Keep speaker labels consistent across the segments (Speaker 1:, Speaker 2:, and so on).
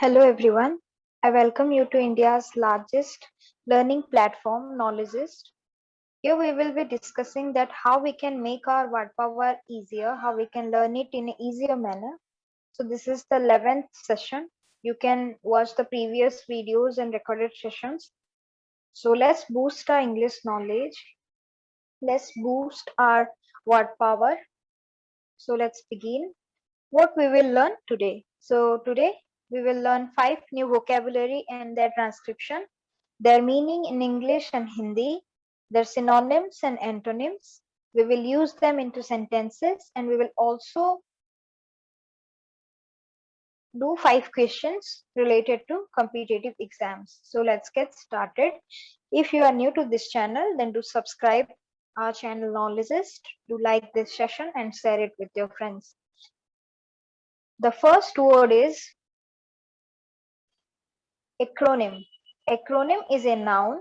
Speaker 1: Hello everyone. I welcome you to India's largest learning platform, Knowledgeist. Here we will be discussing that how we can make our word power easier, how we can learn it in an easier manner. So this is the 11th session. You can watch the previous videos and recorded sessions. So let's boost our English knowledge. Let's boost our word power. So let's begin. What we will learn today. So today we will learn 5 new vocabulary and their transcription, their meaning in English and Hindi, their synonyms and antonyms. We will use them into sentences and we will also do 5 questions related to competitive exams. So let's get started. If you are new to this channel, then do subscribe our channel Knowledgeist. Do like this session and share it with your friends. The first word is acronym. Acronym is a noun.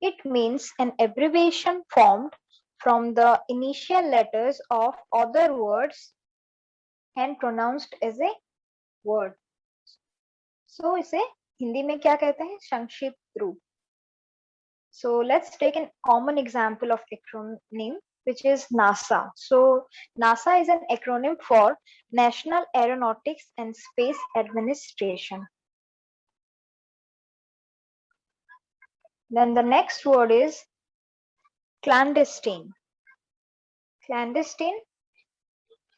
Speaker 1: It means an abbreviation formed from the initial letters of other words and pronounced as a word. So इसे हिंदी में क्या कहते हैं? संक्षिप्त रूप. So let's take a common example of acronym, which is NASA. So NASA is an acronym for National Aeronautics and Space Administration. Then the next word is clandestine. Clandestine,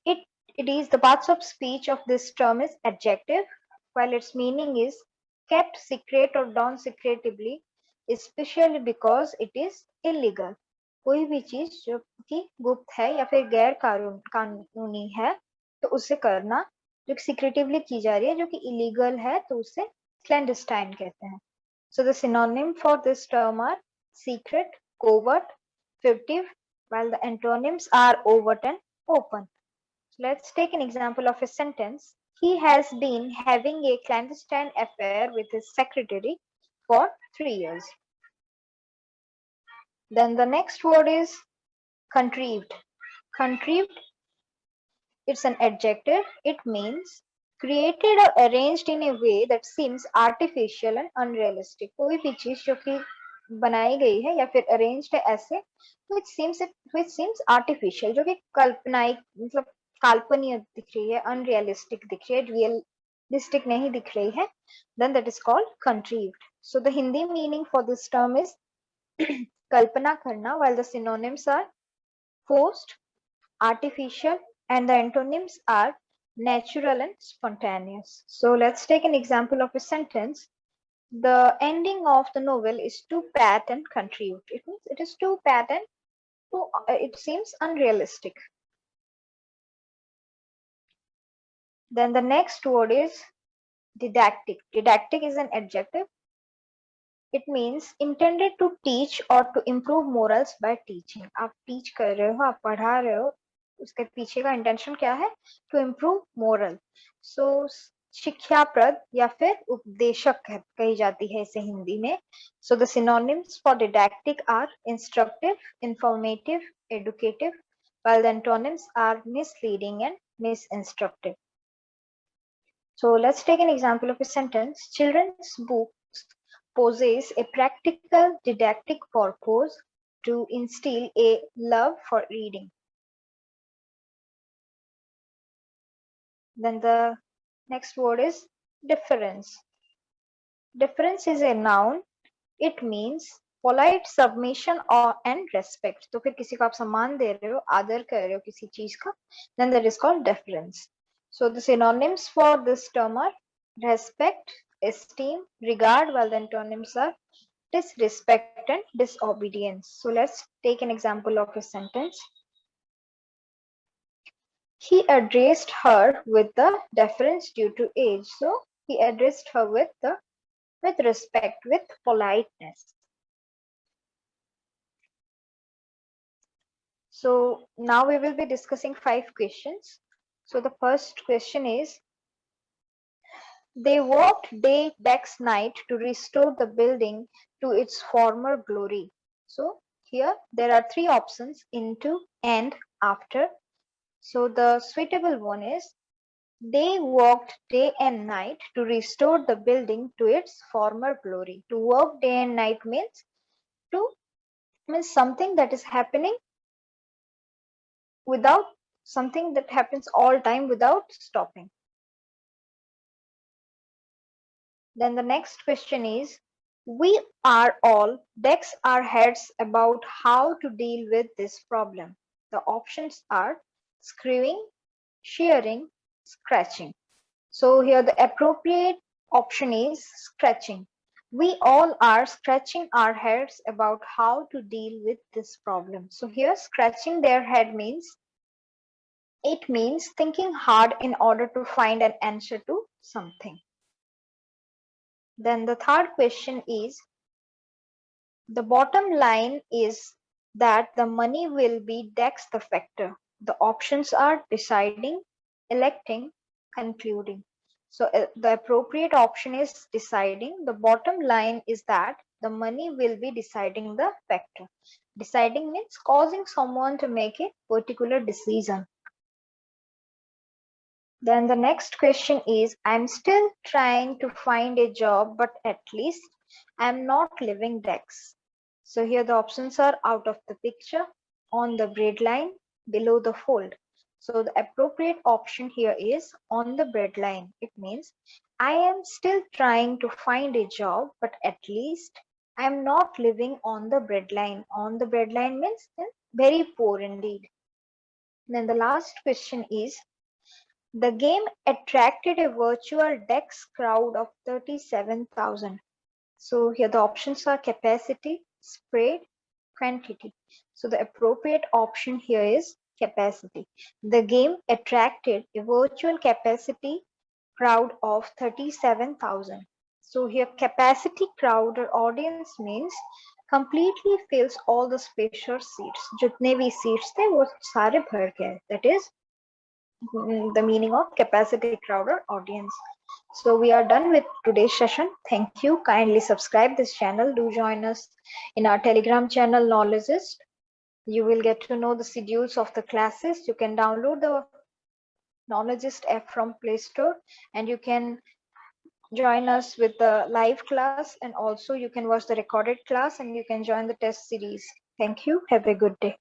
Speaker 1: it is the parts of speech of this term is adjective, while its meaning is kept secret or done secretively, especially because it is illegal. कोई भी चीज जो कि गुप्त है या फिर गैर कानूनी है तो उसे करना जो secretively की जा रही है जो कि illegal है तो उसे clandestine कहते हैं. So the synonym for this term are secret, covert, furtive, while the antonyms are overt and open. So let's take an example of a sentence. He has been having a clandestine affair with his secretary for 3 years. Then the next word is contrived. Contrived, it's an adjective. It means created or arranged in a way that seems artificial and unrealistic. कोई भी चीज जो कि बनाई गई है या फिर arranged है ऐसे which seems artificial, जो कि कल्पनाई मतलब काल्पनिक दिख रही है, unrealistic दिख रही है, realistic नहीं दिख रही है, then that is called contrived. So the Hindi meaning for this term is कल्पना करना, while the synonyms are forced, artificial, and the antonyms are natural and spontaneous. So let's take an example of a sentence. The ending of the novel is too pat and contrived. It means it is too pat and it seems unrealistic. Then the next word is didactic. Didactic is an adjective. It means intended to teach or to improve morals by teaching. आप teach कर रहे हो, आप पढ़ा रहे हो, उसके पीछे का intention क्या है? To improve moral. So शिक्षाप्रद या फिर उपदेशक कही जाती है इसे हिंदी में. So the synonyms for didactic are instructive, informative, educative, while the antonyms are misleading and misinstructive. So let's take an example of a sentence. Children's books possess a practical didactic purpose to instill a love for reading. Then the next word is deference. Deference is a noun. It means polite submission or and respect. तो फिर किसी को आप सम्मान दे रहे हो, आदर कर रहे हो किसी चीज का, then that is called deference. So the synonyms for this term are respect, esteem, regard, while the antonyms are disrespect and disobedience. So let's take an example of a sentence. He addressed her with the deference due to age. So he addressed her with respect, with politeness. So now we will be discussing 5 questions. So the first question is, they worked day, next night to restore the building to its former glory. So here there are 3 options: into, and, after. So the suitable one is They worked day and night to restore the building to its former glory. To work day and night to means something that is happening without something that happens all time without stopping. Then the next question is, we are all decks our heads about how to deal with this problem. The options are screwing, shearing, scratching. So here the appropriate option is scratching. We all are scratching our heads about how to deal with this problem. So here scratching their head means it means thinking hard in order to find an answer to something. Then the third question is, the bottom line is that the money will be Dex the factor. The options are deciding, electing, concluding. So the appropriate option is deciding. The bottom line is that the money will be deciding the factor. Deciding means causing someone to make a particular decision. Then the next question is, I'm still trying to find a job, but at least I'm not living Dex. So here the options are out of the picture, on the bread line, below the fold. So the appropriate option here is on the bread line. It means I am still trying to find a job, but at least I'm not living on the bread line. On the bread line means very poor indeed. Then the last question is, the game attracted a virtual DEX crowd of 37,000. So here the options are capacity, spread, quantity. So the appropriate option here is capacity. The game attracted a virtual capacity crowd of 37,000. So here capacity crowd or audience means completely fills all the spacious seats. जितने भी seats थे वो सारे भर गए. That is the meaning of capacity crowd or audience. So we are done with today's session. Thank you. Kindly subscribe this channel. Do join us in our Telegram channel Knowledgeist. You will get to know the schedules of the classes. You can download the Knowledgeist app from Play Store, and you can join us with the live class, and also you can watch the recorded class, and you can join the test series. Thank you. Have a good day.